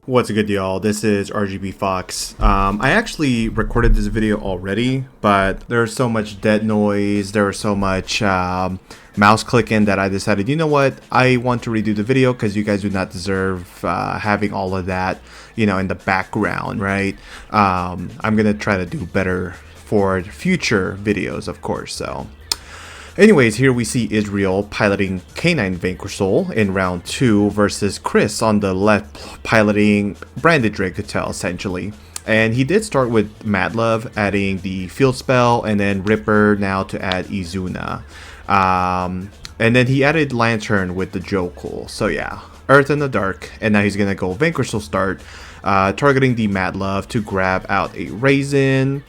What's good, y'all? This is RGB Fox. I actually recorded this video already, but there's so much dead noise, there was so much mouse clicking that I decided, you know what, I want to redo the video because you guys do not deserve having all of that, in the background, right? I'm gonna try to do better for future videos, of course. So anyways, here we see Israel piloting K9VS in round 2 versus Chris on the left piloting branded Dracotail essentially. And he did start with Mad Love adding the field spell and then Ripper now to add Izuna. And then he added Lantern with the Dracotail. So yeah, Earth in the Dark, and now he's gonna go Vanquishal start, targeting the Mad Love to grab out a Raisin.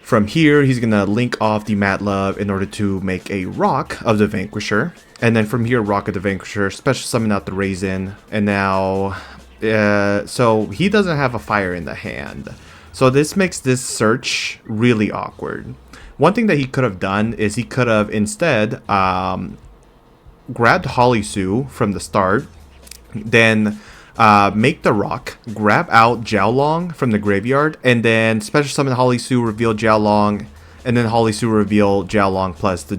From here, he's going to link off the Mad Love in order to make a Rock of the Vanquisher. And then from here, Rock of the Vanquisher, special summon out the Raisin. And now, so he doesn't have a fire in the hand. So this makes this search really awkward. One thing that he could have done is he could have instead grabbed Holly Sue from the start, then make the Rock, grab out Jiaolong from the graveyard, and then special summon Holly Sue, reveal Jiaolong, and then Holly Sue reveal Jiaolong plus the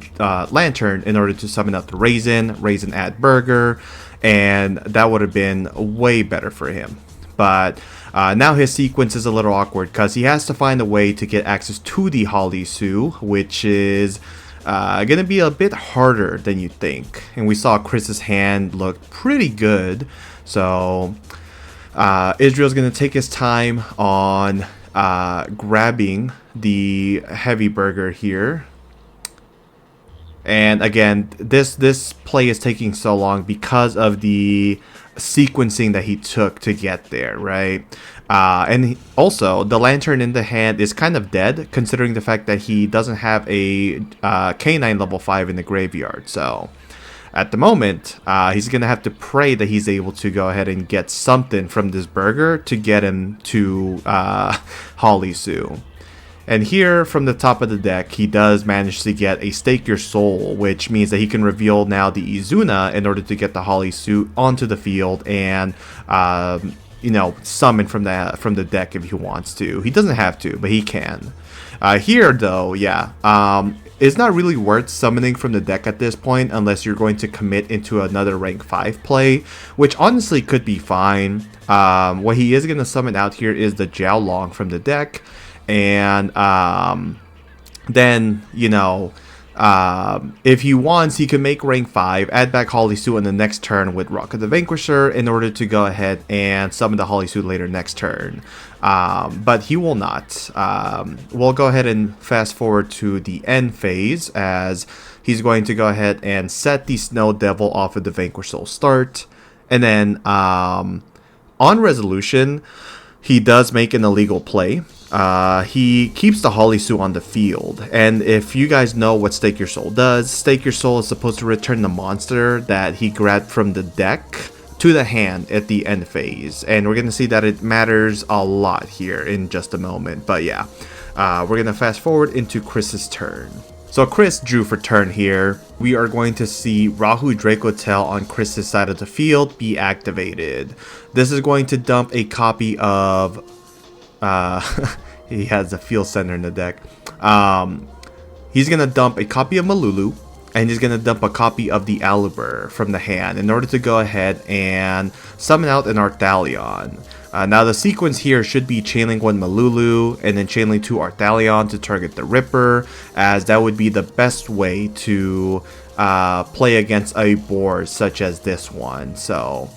Lantern in order to summon out the Raisin add Burger, and that would have been way better for him. But now his sequence is a little awkward because he has to find a way to get access to the Holly Sue, which is gonna be a bit harder than you think. And we saw Chris's hand look pretty good. So Israel's going to take his time on grabbing the heavy burger here. And again, this play is taking so long because of the sequencing that he took to get there, right? And also, the Lantern in the hand is kind of dead, considering the fact that he doesn't have a K9 level 5 in the graveyard. So at the moment, he's going to have to pray that he's able to go ahead and get something from this burger to get him to Holly Sue. And here, from the top of the deck, he does manage to get a Stake Your Soul, which means that he can reveal now the Izuna in order to get the Holly Sue onto the field and, summon from the deck if he wants to. He doesn't have to, but he can. Here, though, yeah, it's not really worth summoning from the deck at this point unless you're going to commit into another rank 5 play, which honestly could be fine. What he is going to summon out here is the Jiaolong from the deck, and then, if he wants, he can make rank 5, add back Holly Sue in the next turn with Rock of the Vanquisher in order to go ahead and summon the Holly Sue later next turn. But he will not. We'll go ahead and fast forward to the end phase as he's going to go ahead and set the Snow Devil off of the Vanquishal start. And then on resolution, he does make an illegal play. He keeps the Holly Sue on the field, and if you guys know what Stake Your Soul does, Stake Your Soul is supposed to return the monster that he grabbed from the deck to the hand at the end phase, and we're gonna see that it matters a lot here in just a moment. But yeah, we're gonna fast forward into Chris's turn. So Chris drew for turn here. We are going to see Rahu Dracotail on Chris's side of the field be activated. This is going to dump a copy of he has a field center in the deck. He's gonna dump a copy of Malulu, and he's gonna dump a copy of the Alibur from the hand in order to go ahead and summon out an Arthalion. Now the sequence here should be Chainlink 1 Malulu and then Chainlink 2 Arthalion to target the Ripper, as that would be the best way to play against a board such as this one. So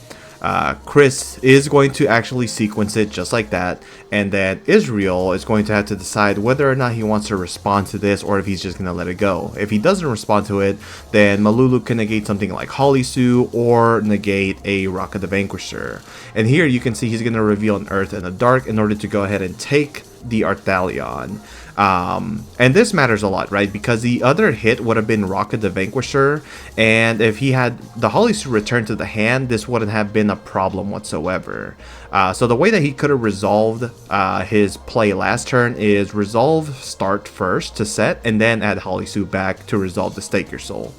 Chris is going to actually sequence it just like that, and then Israel is going to have to decide whether or not he wants to respond to this or if he's just going to let it go. If he doesn't respond to it, then Malulu can negate something like Holly Sue or negate a Rock of the Vanquisher. And here you can see he's going to reveal an Earth in the Dark in order to go ahead and take the Arthalion. And this matters a lot, right? Because the other hit would have been Rock of the Vanquisher, and if he had the Holly Sue return to the hand, this wouldn't have been a problem whatsoever. So the way that he could have resolved his play last turn is resolve start first to set, and then add Holly Sue back to resolve the Stake Your Soul.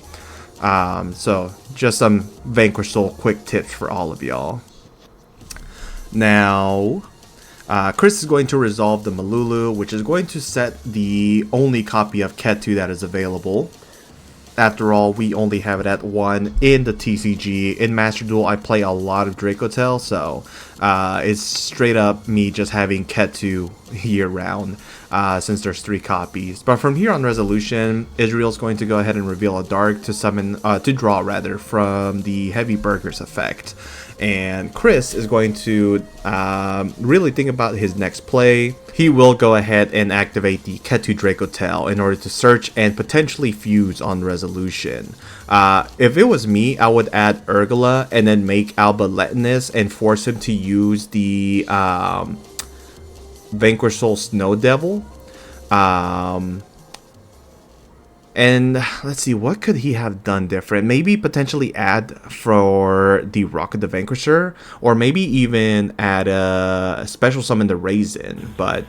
So just some Vanquish Soul quick tips for all of y'all. Now, Chris is going to resolve the Malulu, which is going to set the only copy of Ketu that is available. After all, we only have it at 1 in the TCG. In Master Duel, I play a lot of Dracotail, so it's straight up me just having Ketu year round, since there's 3 copies. But from here on resolution, Israel's going to go ahead and reveal a Dark to summon, to draw rather, from the Heavy Burgers effect. And Chris is going to really think about his next play. He will go ahead and activate the Ketu Dracotail in order to search and potentially fuse on resolution. If it was me, I would add Urgula and then make Alba Letinus and force him to use the Vanquish Soul Snow Devil. And let's see, what could he have done different? Maybe potentially add for the Rocket the Vanquisher, or maybe even add a special summon the Raisin. But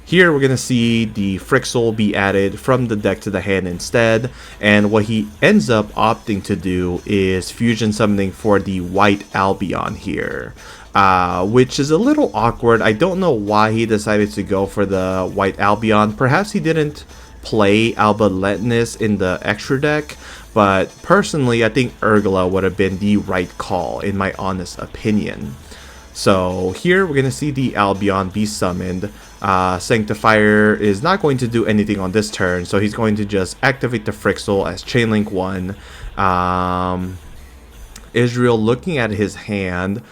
here we're going to see the Frixel be added from the deck to the hand instead. And what he ends up opting to do is fusion summoning for the White Albion here. Which is a little awkward. I don't know why he decided to go for the White Albion. Perhaps he didn't play Alba Letinus in the extra deck, but personally I think Urgula would have been the right call in my honest opinion. So here we're going to see the Albion be summoned. Sanctifier is not going to do anything on this turn, so he's going to just activate the Frixel as Chainlink 1. Israel, looking at his hand,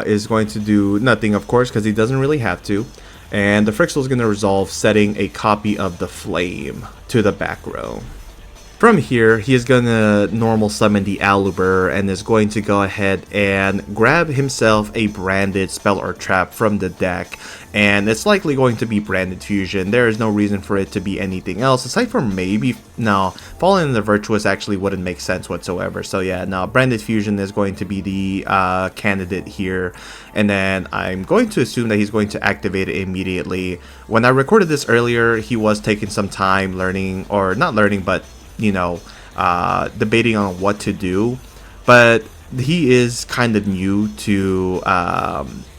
is going to do nothing, of course, because he doesn't really have to. And the Frixel is going to resolve, setting a copy of the Flame to the back row. From here, he is going to normal summon the Aluber and is going to go ahead and grab himself a branded spell or trap from the deck. And it's likely going to be Branded Fusion. There is no reason for it to be anything else, aside from maybe, no, Fallen in the Virtuous actually wouldn't make sense whatsoever. So yeah, no, Branded Fusion is going to be the candidate here. And then I'm going to assume that he's going to activate it immediately. When I recorded this earlier, he was taking some time learning, or not learning, but you know, debating on what to do. But he is kind of new to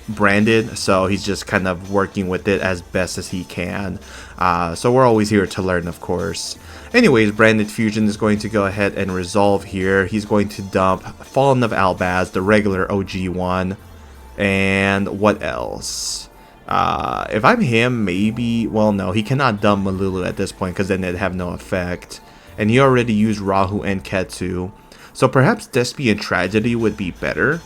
Branded, so he's just kind of working with it as best as he can. So we're always here to learn, of course. Anyways, Branded Fusion is going to go ahead and resolve here. He's going to dump Fallen of Albaz, the regular OG one. And what else? If I'm him, maybe, well, no, he cannot dump Malulu at this point because then it'd have no effect. And he already used Rahu and Ketu. So perhaps Thespian Tragedy would be better.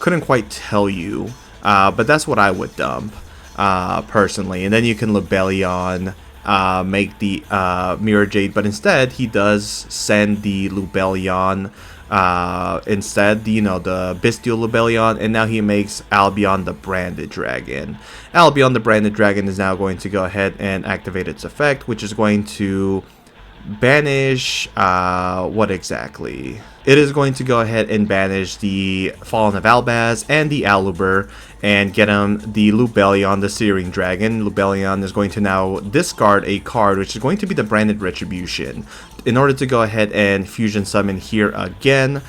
Couldn't quite tell you. But that's what I would dump, personally. And then you can Lubellion, make the Mirror Jade. But instead, he does send the Lubellion. Instead, you know, the Bestial Lubellion, and now he makes Albion the Branded Dragon. Albion the Branded Dragon is now going to go ahead and activate its effect, which is going to banish, what exactly? It is going to go ahead and banish the Fallen of Albaz and the Aluber, and get him the Lubellion, the Searing Dragon. Lubellion is going to now discard a card, which is going to be the Branded Retribution, in order to go ahead and fusion summon here again,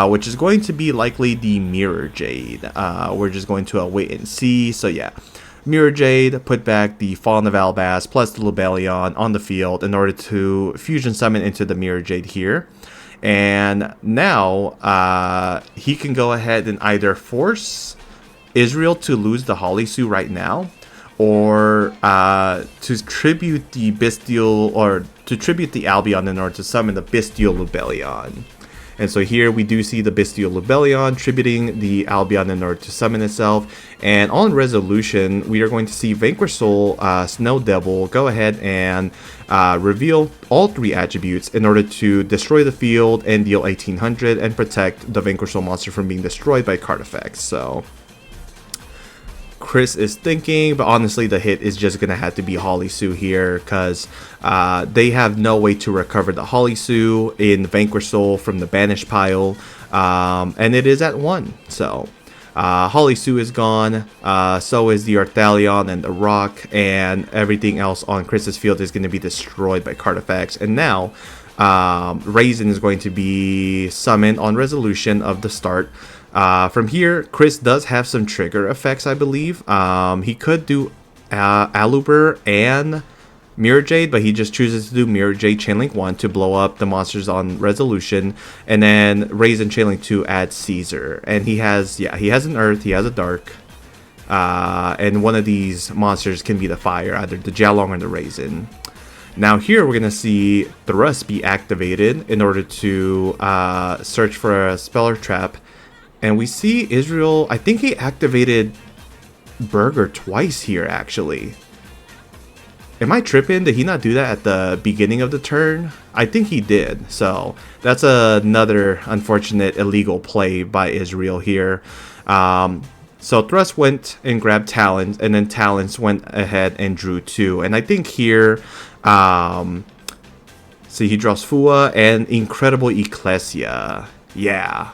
which is going to be likely the Mirror Jade. We're just going to wait and see. So yeah, Mirror Jade, put back the Fallen of Albaz plus the Lubellion on the field in order to fusion summon into the Mirror Jade here. And now he can go ahead and either force Israel to lose the Holisu right now, or to tribute the Bestial, or to tribute the Albion in order to summon the Bestial Lubellion. And so here we do see the Bestial Lubellion tributing the Albion in order to summon itself. And on resolution, we are going to see Vanquish Soul Snow Devil go ahead and reveal all 3 attributes in order to destroy the field and deal 1800 and protect the Vanquish Soul monster from being destroyed by card effects. So Chris is thinking, but honestly the hit is just gonna have to be Holisu here, because they have no way to recover the Holisu in Vanquish Soul from the banish pile, and it is at 1. So Holisu is gone, so is the Arthalion and the Rock, and everything else on Chris's field is going to be destroyed by card effects. And now Raisin is going to be summoned on resolution of the start. From here, Chris does have some trigger effects, I believe. He could do Aluber and Mirror Jade, but he just chooses to do Mirror Jade Chainlink 1 to blow up the monsters on resolution, and then Raisin Chainlink 2 adds Caesar. And he has an Earth, he has a Dark, and one of these monsters can be the Fire, either the Jialong or the Raisin. Now here we're going to see Thrust be activated in order to search for a spell or trap. And we see Israel, I think he activated Burger twice here actually. Am I tripping? Did he not do that at the beginning of the turn? I think he did. So that's another unfortunate illegal play by Israel here. So Thrust went and grabbed Talons, and then Talons went ahead and drew 2. And I think here, see, he draws Fua and Incredible Ecclesia. Yeah.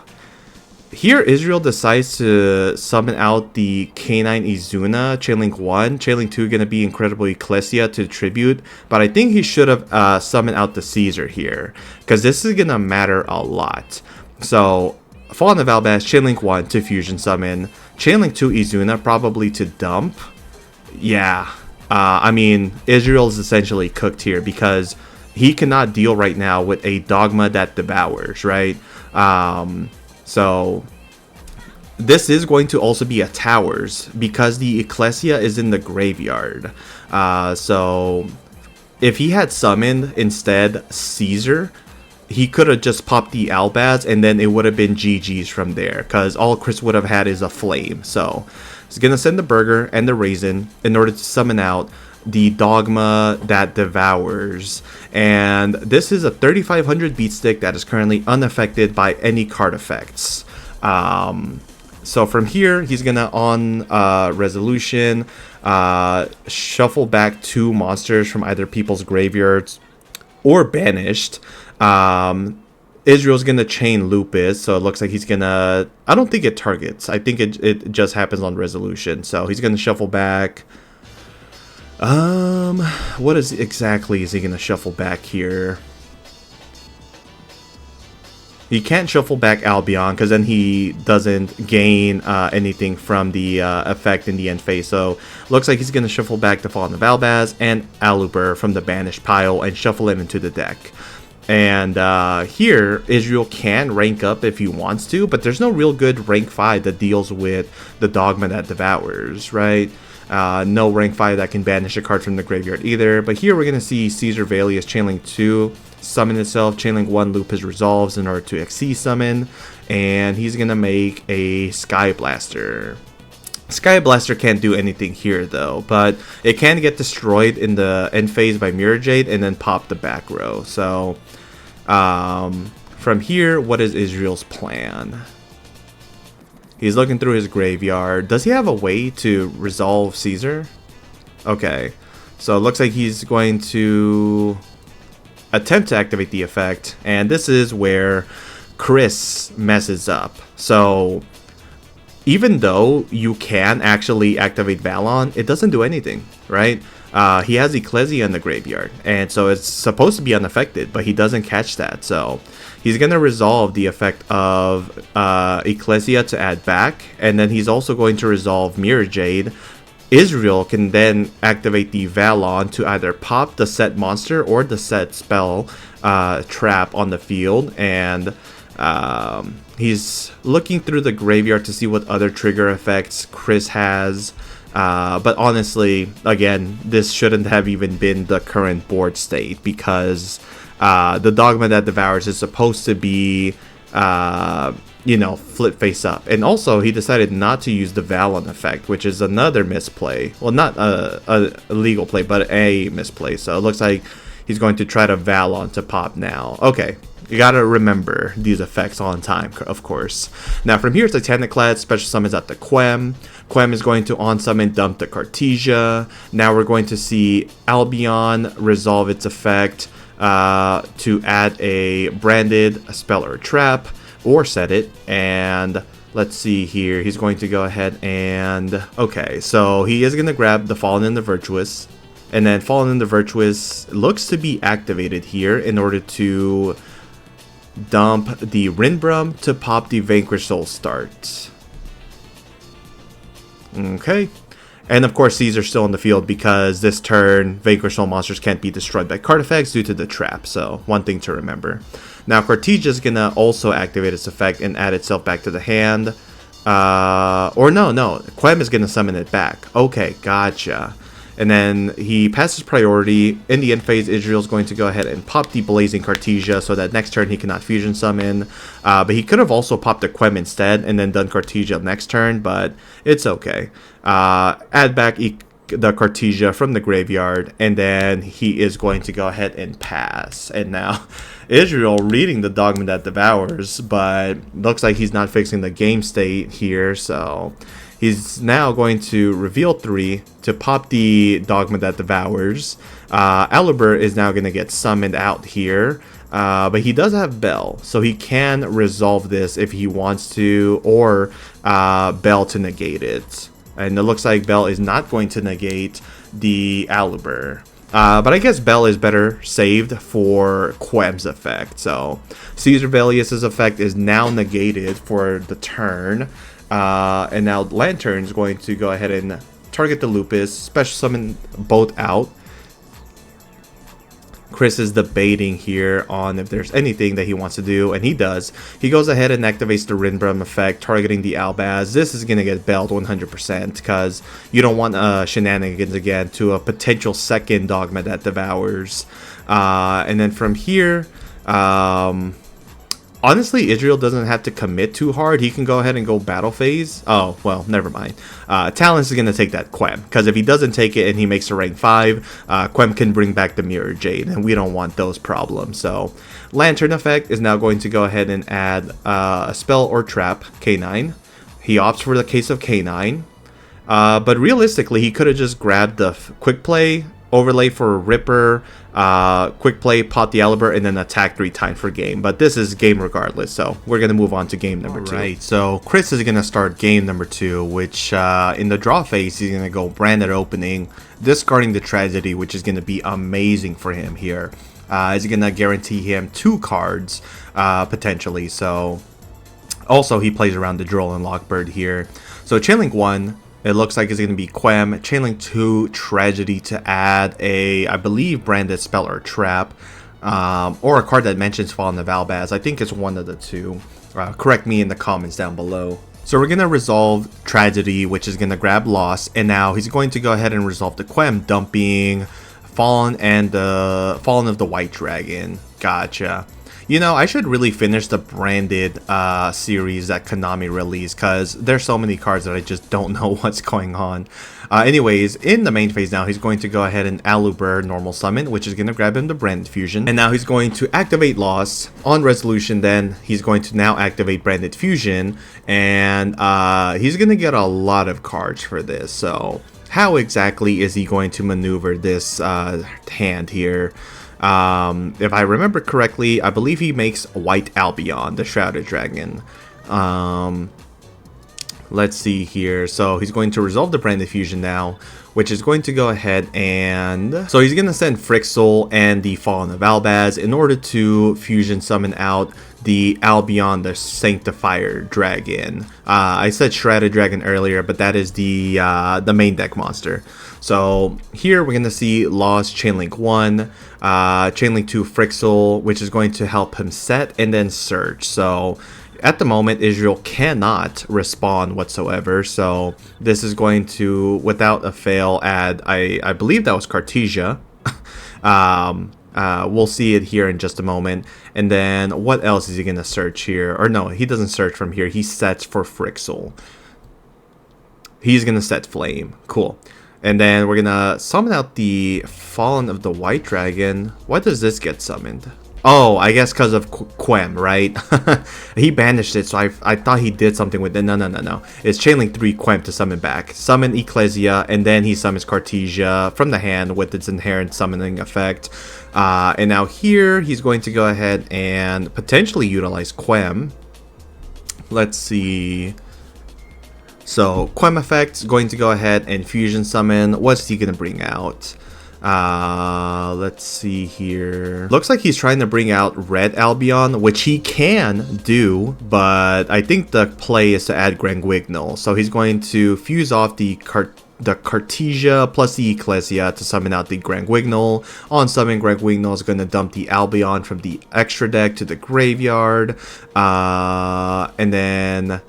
Here, Israel decides to summon out the K9 Izuna, Chainlink 1. Chainlink 2 going to be Incredible Ecclesia to tribute. But I think he should have summoned out the Caesar here, because this is going to matter a lot. So, Fallen of Albaz, Chainlink 1 to fusion summon. Chainlink 2 Izuna probably to dump. Yeah. I mean, Israel is essentially cooked here because he cannot deal right now with a Dogma that devours, right? So this is going to also be a Towers because the Ecclesia is in the graveyard. So if he had summoned instead Caesar, he could have just popped the Albaz and then it would have been GG's from there, because all Chris would have had is a Flame. So he's going to send the Burger and the Raisin in order to summon out the Dogma that devours. And this is a 3500 beat stick that is currently unaffected by any card effects. So from here, he's going to, on resolution, shuffle back 2 monsters from either people's graveyards or banished. Israel's gonna chain Lupus, so it looks like he's gonna, I don't think it targets, I think it just happens on resolution. So he's gonna shuffle back, what exactly is he gonna shuffle back here? He can't shuffle back Albion because then he doesn't gain anything from the effect in the end phase. So looks like he's going to shuffle back the Fallen of Albaz and Aluber from the banished pile and shuffle it into the deck. And here, Israel can rank up if he wants to, but there's no real good rank 5 that deals with the Dogma that devours, right? No rank 5 that can banish a card from the graveyard either. But here we're going to see Caesar Valius Chainlink 2 summon itself. Chainlink 1 Lupus resolves in order to XC summon. And he's going to make a Sky Blaster. Sky Blaster can't do anything here though, but it can get destroyed in the end phase by Mirror Jade and then pop the back row. So from here, what is Israel's plan? He's looking through his graveyard. Does he have a way to resolve Caesar? Okay, so it looks like he's going to attempt to activate the effect, and this is where Chris messes up. So even though you can actually activate Valon, it doesn't do anything, right? He has Ecclesia in the graveyard, and so it's supposed to be unaffected, but he doesn't catch that. So he's going to resolve the effect of Ecclesia to add back, and then he's also going to resolve Mirror Jade. Israel can then activate the Valon to either pop the set monster or the set spell trap on the field, and he's looking through the graveyard to see what other trigger effects Chris has. But honestly, again, this shouldn't have even been the current board state, because the Dogma that devours is supposed to be, you know, flip face up. And also, he decided not to use the Valon effect, which is another misplay. Well, not a legal play, but a misplay. So it looks like he's going to try to Valon to pop now. Okay. You gotta remember these effects on time, of course. Now from here, Titaniclad special summons out the Quem. Quem is going to on-summon dump the Cartesia. Now we're going to see Albion resolve its effect to add a branded spell or trap, or set it. And let's see here, he's going to go ahead and... Okay, so he is going to grab the Fallen and the Virtuous. And then Fallen in the Virtuous looks to be activated here in order to dump the Rinbrum to pop the Vanquish Soul start. Okay. And of course these are still in the field because this turn Vanquish Soul monsters can't be destroyed by card effects due to the trap, so one thing to remember. Now Cartesia is gonna also activate its effect and add itself back to the hand. Or no, Quem is gonna summon it back. Okay, gotcha. And then he passes priority. In the end phase, Israel's going to go ahead and pop the Blazing Cartesia so that next turn he cannot fusion summon. But he could have also popped the Quem instead and then done Cartesia next turn, but it's okay. Add back the Cartesia from the graveyard, and then he is going to go ahead and pass. And now Israel reading the Dogma That Devours, but looks like he's not fixing the game state here, so he's now going to reveal 3 to pop the Dogma That Devours. Alibur is now going to get summoned out here, but he does have Bell, so he can resolve this if he wants to, or Bell to negate it. And it looks like Bell is not going to negate the Alibur. But I guess Bell is better saved for Quem's effect. So Caesar Velius's effect is now negated for the turn. And now Lantern is going to go ahead and target the Lupus, special summon both out. Chris is debating here on if there's anything that he wants to do, and he does. He goes ahead and activates the Rinbrum effect, targeting the Albaz. This is going to get belled 100% because you don't want shenanigans again to a potential second Dogma That Devours. And then from here, honestly, Israel doesn't have to commit too hard. He can go ahead and go battle phase. Oh, well, never mind. Talons is going to take that Quem, because if he doesn't take it and he makes a rank 5, Quem can bring back the Mirror Jade, and we don't want those problems. So Lantern effect is now going to go ahead and add a spell or trap, K9. He opts for the case of K9. But realistically, he could have just grabbed the quick play, overlay for Ripper, quick play, pot the Alibur, and then attack 3 times for game. But this is game regardless, so we're going to move on to game number 2. Right, so Chris is going to start game number 2, which in the draw phase, he's going to go Branded Opening, discarding the Tragedy, which is going to be amazing for him here. It's going to guarantee him 2 cards, potentially. So also, he plays around the Droll and Lockbird here. So Chainlink 1, it looks like it's going to be Quem. Chainlink 2, Tragedy to add a, I believe, Branded Spell or Trap. Or a card that mentions Fallen of Albaz. I think it's one of the two. Correct me in the comments down below. So we're going to resolve Tragedy, which is going to grab Loss. And now he's going to go ahead and resolve the Quem, dumping Fallen and the Fallen of the White Dragon. Gotcha. You know, I should really finish the Branded series that Konami released, because there's so many cards that I just don't know what's going on. Anyways, in the main phase now, he's going to go ahead and Alubur normal summon, which is going to grab him the Branded Fusion. And now he's going to activate Loss. On resolution, then, he's going to now activate Branded Fusion. And he's going to get a lot of cards for this. So how exactly is he going to maneuver this hand here? If I remember correctly, I believe he makes White Albion, the Shrouded Dragon. Let's see here. So he's going to resolve the Branded Fusion now, which is going to go ahead and... So he's going to send Frixel and the Fallen of Albaz in order to fusion summon out the Albion, the Sanctifier Dragon. I said Shrouded Dragon earlier, but that is the main deck monster. So here we're going to see Lost Chainlink 1, Chainlink 2 Frixel, which is going to help him set and then search. So at the moment, Israel cannot respond whatsoever. So this is going to, without a fail, add, I believe that was Cartesia. We'll see it here in just a moment. And then what else is he going to search here? Or no, he doesn't search from here. He sets for Frixel. He's going to set Flame. Cool. And then we're going to summon out the Fallen of the White Dragon. Why does this get summoned? Oh, I guess because of Quem, right? He banished it, so I thought he did something with it. No. It's Chainlink 3 Quem to summon back. Summon Ecclesia, and then he summons Cartesia from the hand with its inherent summoning effect. And now here, he's going to go ahead and potentially utilize Quem. Let's see... So, Quem effect, going to go ahead and fusion summon. What's he going to bring out? Let's see here. Looks like he's trying to bring out Red Albion, which he can do, but I think the play is to add Granguignol. So he's going to fuse off the Cartesia plus the Ecclesia to summon out the Granguignol. On summon, Granguignol is going to dump the Albion from the extra deck to the graveyard. And then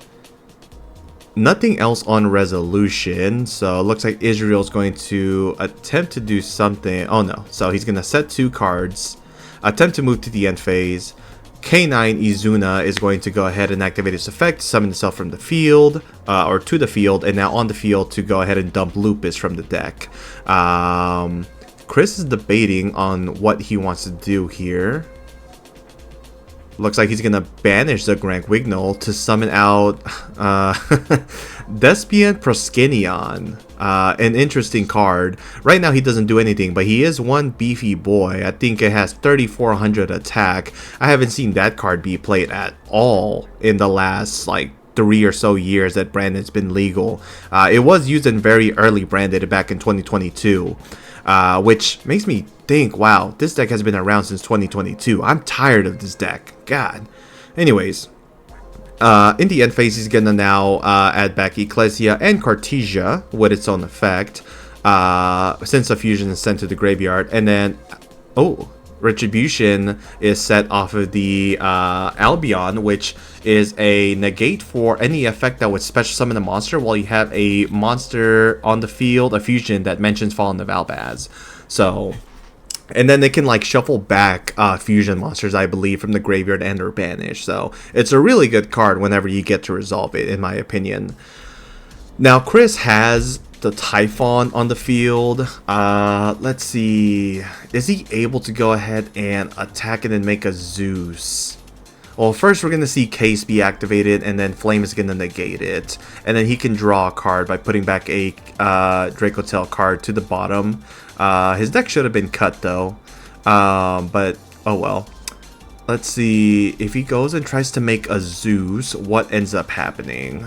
nothing else on resolution, so it looks like Israel's going to attempt to do something. Oh no, so he's going to set 2 cards, attempt to move to the end phase. K9 Izuna is going to go ahead and activate its effect, summon itself from the field, or to the field, and now on the field to go ahead and dump Lupus from the deck. Chris is debating on what he wants to do here. Looks like he's gonna banish the Granguignol to summon out Despian Proskinion. An interesting card. Right now he doesn't do anything, but he is one beefy boy. I think it has 3400 attack. I haven't seen that card be played at all in the last like 3 or so years that Branded's been legal. It was used in very early Branded back in 2022. Which makes me think, wow, this deck has been around since 2022. I'm tired of this deck. God. Anyways, in the end phase, he's gonna now add back Ecclesia and Cartesia with its own effect, since the fusion is sent to the graveyard. And then, oh, Retribution is set off of the Albion, which is a negate for any effect that would special summon a monster while you have a monster on the field, a fusion that mentions Fallen of Albaz. So, and then they can like shuffle back fusion monsters, I believe, from the graveyard and or banish. So it's a really good card whenever you get to resolve it, in my opinion. Now Chris has the Typhon on the field. Let's see, is he able to go ahead and attack it and make a Zeus? Well, first we're going to see Case be activated, and then Flame is going to negate it. And then he can draw a card by putting back a Dracotail card to the bottom. His deck should have been cut though, but oh well. Let's see, if he goes and tries to make a Zeus, what ends up happening?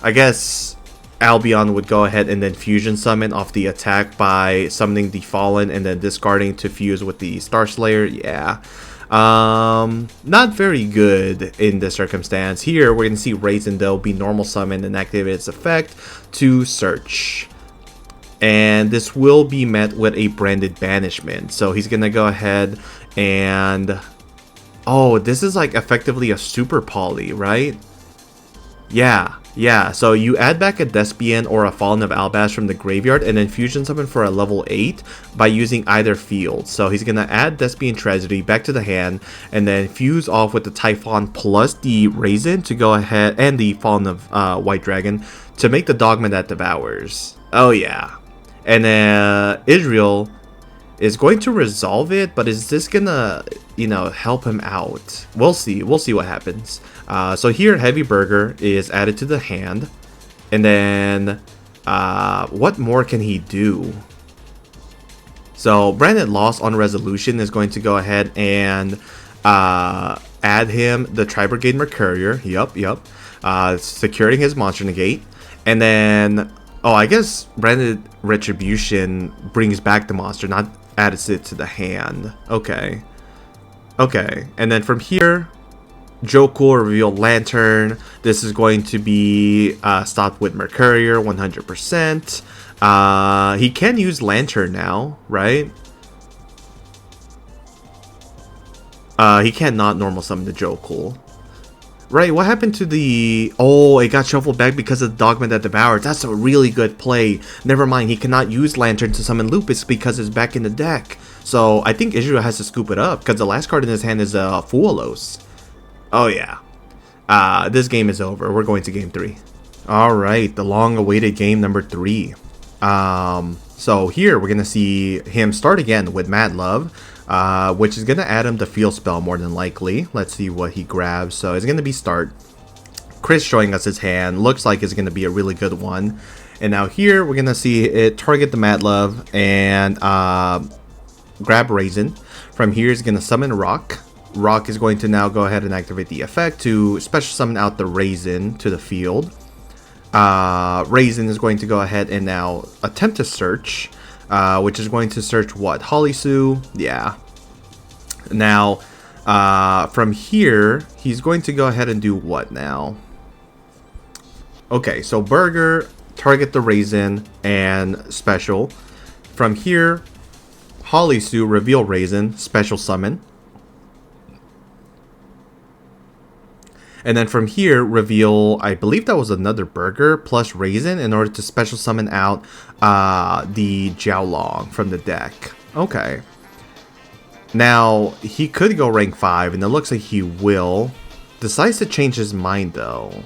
I guess Albion would go ahead and then fusion summon off the attack by summoning the Fallen and then discarding to fuse with the Star Slayer. Yeah. Not very good in this circumstance. Here, we're going to see Raisin, though, be normal summon and activate its effect to search. And this will be met with a branded banishment. So he's going to go ahead and... Oh, this is like effectively a super poly, right? Yeah, so you add back a Despian or a Fallen of Albaz from the graveyard and then fusion summon for a level 8 by using either field. So he's going to add Despian Tragedy back to the hand and then fuse off with the Typhon plus the Raisin to go ahead, and the Fallen of White Dragon to make the Dogma that devours. Oh yeah. And then Israel is going to resolve it, but is this gonna, you know, help him out? We'll see what happens. So here, Heavy Burger is added to the hand, and then what more can he do? So Branded Lost on resolution is going to go ahead and add him the Tri-Brigade Mercurier. Yup. Securing his monster negate, and then I guess Branded Retribution brings back the monster, not adds it to the hand. Okay, and then from here, Joe Cool revealed Lantern. This is going to be stopped with Mercurier 100%. He can use Lantern now, right? He cannot normal summon the Joe Cool. Right, what happened to the... Oh, it got shuffled back because of the Dogma that devours. That's a really good play. Never mind, he cannot use Lantern to summon Lupus because it's back in the deck. So I think Israel has to scoop it up because the last card in his hand is Fuolos. Oh yeah. This game is over. We're going to game 3. Alright, the long-awaited game number 3. So here we're going to see him start again with Mad Love. Which is going to add him the field spell more than likely. Let's see what he grabs. So it's going to be start. Chris showing us his hand. Looks like it's going to be a really good one. And now here we're going to see it target the Mad Love and grab Raisin. From here he's going to summon Rock. Rock is going to now go ahead and activate the effect to special summon out the Raisin to the field. Raisin is going to go ahead and now attempt to search. which is going to search what? Holisu? Yeah. Now, from here, he's going to go ahead and do what now? Okay, so Burger, target the Raisin, and special. From here, Holisu, reveal Raisin, special summon. And then from here, reveal, I believe that was another Burger plus Raisin in order to special summon out the Jiaolong from the deck. Okay. Now, he could go rank 5, and it looks like he will. Decides to change his mind, though.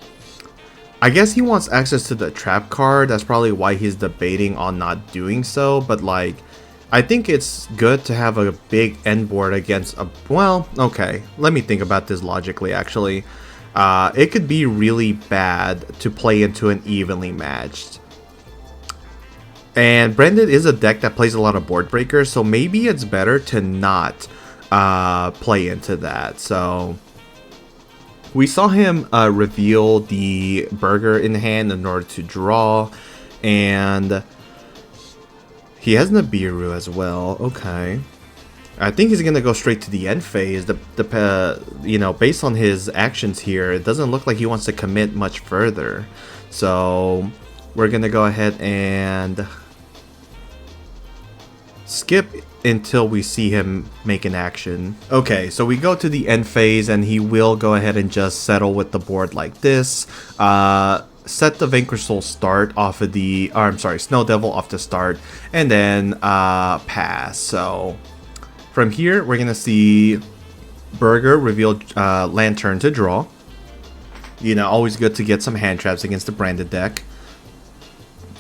I guess he wants access to the trap card. That's probably why he's debating on not doing so. But, like, I think it's good to have a big end board against a... Well, okay. Let me think about this logically, actually. It could be really bad to play into an evenly matched. And Branded is a deck that plays a lot of board breakers, so maybe it's better to not play into that. So we saw him reveal the Burger in hand in order to draw, and he has Nibiru as well. Okay. I think he's gonna go straight to the end phase. You know, based on his actions here, it doesn't look like he wants to commit much further. So we're gonna go ahead and skip until we see him make an action. Okay, so we go to the end phase, and he will go ahead and just settle with the board like this. Set the Vanquish Soul start off of the, or I'm sorry, Snow Devil off the start, and then pass. So from here, we're gonna see Burger reveal Lantern to draw. You know, always good to get some hand traps against the Branded deck.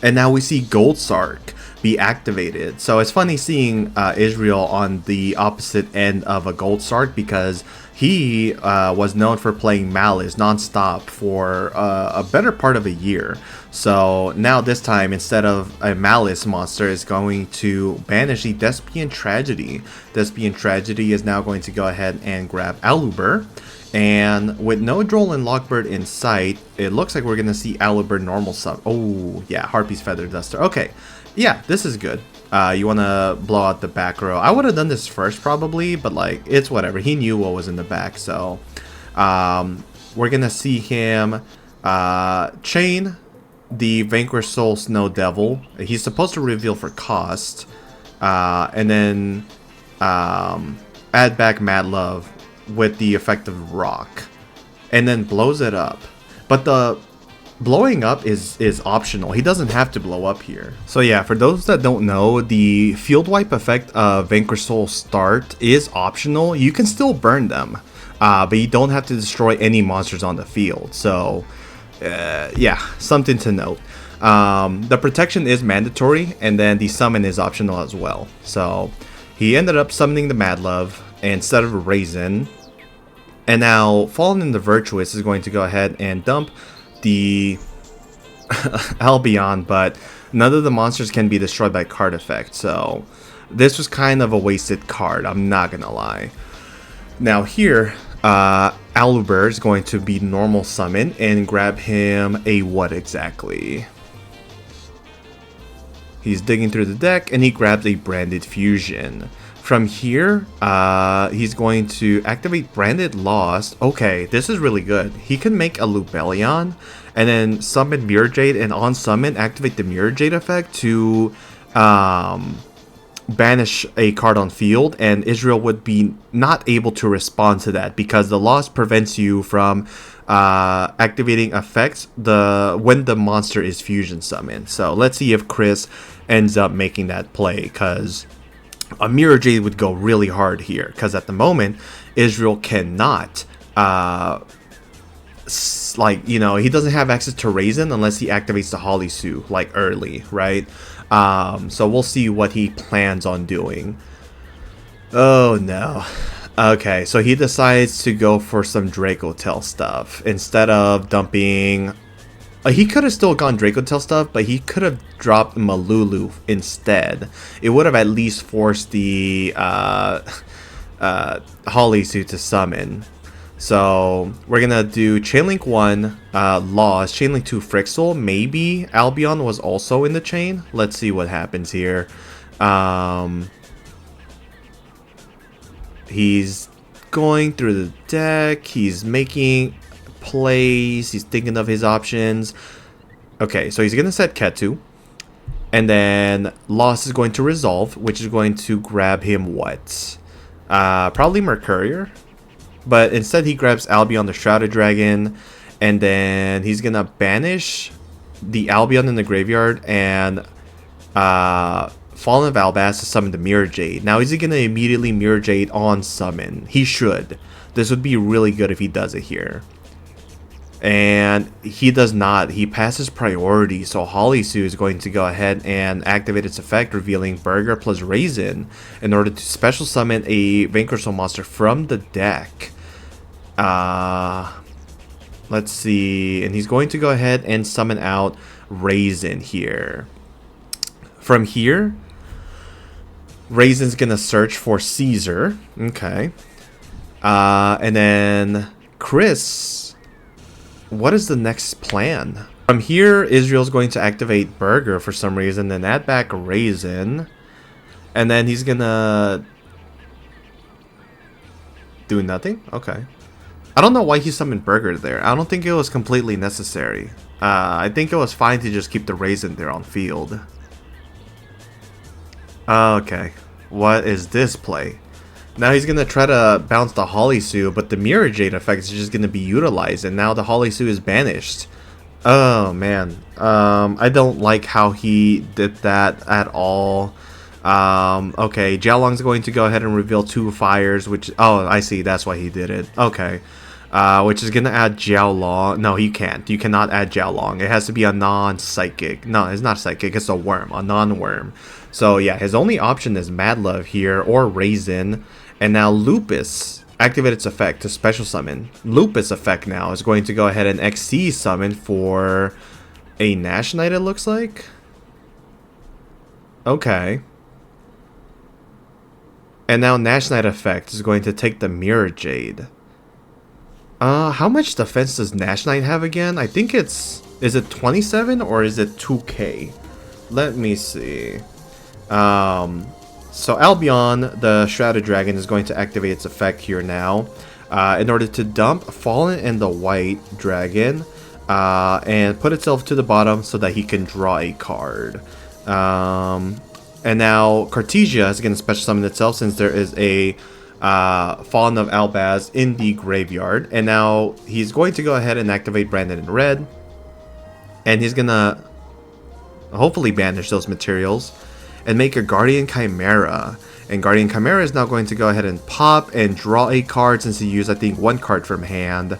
And now we see Gold Sark be activated. So it's funny seeing Israel on the opposite end of a Gold Sark, because he was known for playing Malice nonstop for a better part of a year. So now this time, instead of a Malice monster, is going to banish the Despian Tragedy. Despian Tragedy is now going to go ahead and grab Aluber. And with no Droll and Lockbird in sight, it looks like we're going to see Aluber normal sub. Oh, yeah, Harpy's Feather Duster. Okay, yeah, this is good. You want to blow out the back row. I would have done this first probably, but like, it's whatever. He knew what was in the back, so we're going to see him chain the Vanquish Soul Snow Devil. He's supposed to reveal for cost, and then add back Mad Love with the effect of Rock, and then blows it up. But the blowing up is optional. He doesn't have to blow up here. So yeah, for those that don't know, the field wipe effect of Vanquish Soul start is optional. You can still burn them, but you don't have to destroy any monsters on the field. So yeah, something to note. The protection is mandatory, and then the summon is optional as well. So he ended up summoning the Mad Love instead of a Raisin. And now Fallen in the Virtuous is going to go ahead and dump the Albion, but none of the monsters can be destroyed by card effect. So this was kind of a wasted card, I'm not gonna lie. Now here, Aluber is going to be normal summon and grab him a what exactly? He's digging through the deck, and he grabs a Branded Fusion. From here, he's going to activate Branded Lost. Okay, this is really good. He can make a Lubellion and then summon Mirror Jade, and on summon, activate the Mirror Jade effect to banish a card on field, and Israel would be not able to respond to that because the loss prevents you from activating effects when the monster is fusion summoned. So let's see if Chris ends up making that play, because a Mirror Jade would go really hard here, because at the moment Israel cannot like, you know, he doesn't have access to Raisin unless he activates the Holisu like early, right? So we'll see what he plans on doing. Oh no. Okay, so he decides to go for some Dracotail stuff instead of dumping. He could have still gone Dracotail stuff, but he could have dropped Malulu instead. It would have at least forced the Holisu to summon. So we're gonna do Chainlink 1, Lost, Chainlink 2, Frixel. Maybe Albion was also in the chain. Let's see what happens here. He's going through the deck. He's making plays. He's thinking of his options. Okay, so he's going to set Ketu. And then Loss is going to resolve, which is going to grab him what? Probably Mercurier. But instead he grabs Albion the Shrouded Dragon. And then he's going to banish the Albion in the graveyard and Fallen of Albaz to summon the Mirror Jade. Now, is he going to immediately Mirror Jade on summon? He should. This would be really good if he does it here. And he does not. He passes priority, so Holisu is going to go ahead and activate its effect, revealing Burger plus Raisin in order to special summon a Vanquished monster from the deck. Let's see. And he's going to go ahead and summon out Raisin here. From here, Raisin's going to search for Caesar. Okay. And then Chris... What is the next plan? From here, Israel's going to activate Burger for some reason, then add back Raisin. And then he's gonna... do nothing? Okay. I don't know why he summoned Burger there. I don't think it was completely necessary. I think it was fine to just keep the Raisin there on field. Okay. What is this play? Now he's going to try to bounce the Holisu, but the Mirror Jade effect is just going to be utilized, and now the Holisu is banished. Oh, man. I don't like how he did that at all. Okay, Jiaolong's going to go ahead and reveal 2 fires, which... Oh, I see. That's why he did it. Okay. Which is going to add Jiaolong. No, you can't. You cannot add Jiaolong. It has to be a non-psychic. No, it's not psychic. It's a worm. A non-worm. So, yeah, his only option is Mad Love here or Raisin. And now Lupus activate its effect to special summon. Lupus effect now is going to go ahead and XC summon for a Nash Knight, it looks like. Okay. And now Nash Knight effect is going to take the Mirror Jade. How much defense does Nash Knight have again? I think it's... Is it 27 or is it 2k? Let me see. So Albion, the Shrouded Dragon, is going to activate its effect here now in order to dump Fallen and the White Dragon and put itself to the bottom so that he can draw a card. And now Cartesia is going to special summon itself since there is a Fallen of Albaz in the graveyard. And now he's going to go ahead and activate Branded in Red. And he's going to hopefully banish those materials and make a Guardian Chimera. And Guardian Chimera is now going to go ahead and pop and draw a card since he used, I think, 1 card from hand.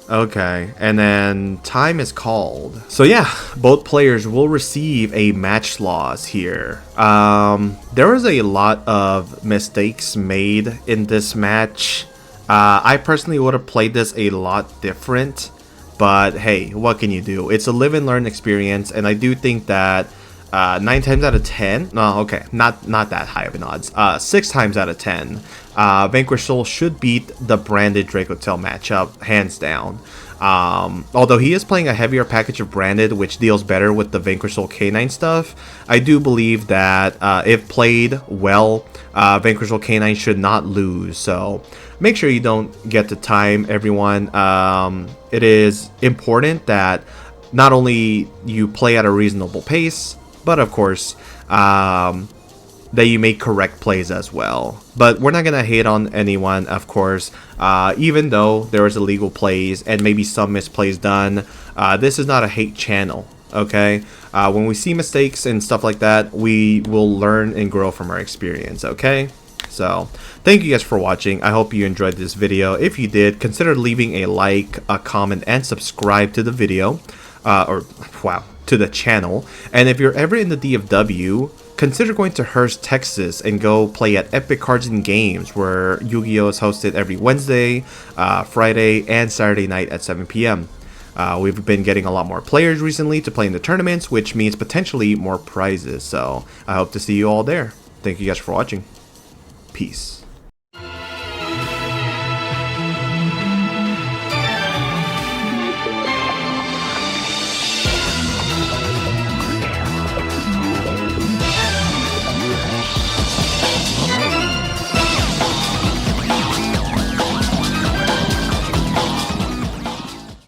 Okay, and then time is called. So yeah, both players will receive a match loss here. There was a lot of mistakes made in this match. I personally would have played this a lot different. But hey, what can you do? It's a live and learn experience, and I do think that 9 times out of 10, no, okay, not that high of an odds. 6 times out of 10, Vanquished Soul should beat the branded Dracotail matchup, hands down. Although he is playing a heavier package of branded, which deals better with the Vanquished Soul K9 stuff, I do believe that if played well, Vanquished Soul K9 should not lose. So make sure you don't get to time, everyone. It is important that not only you play at a reasonable pace, but of course, that you make correct plays as well. But we're not going to hate on anyone, of course, even though there is illegal plays and maybe some misplays done. This is not a hate channel, okay? When we see mistakes and stuff like that, we will learn and grow from our experience, okay? So, thank you guys for watching. I hope you enjoyed this video. If you did, consider leaving a like, a comment, and subscribe to the video. To the channel. And if you're ever in the DFW, consider going to Hearst, Texas, and go play at Epik Cards and Games, where Yu-Gi-Oh! Is hosted every Wednesday, Friday, and Saturday night at 7 p.m. We've been getting a lot more players recently to play in the tournaments, which means potentially more prizes. So I hope to see you all there. Thank you guys for watching. Peace.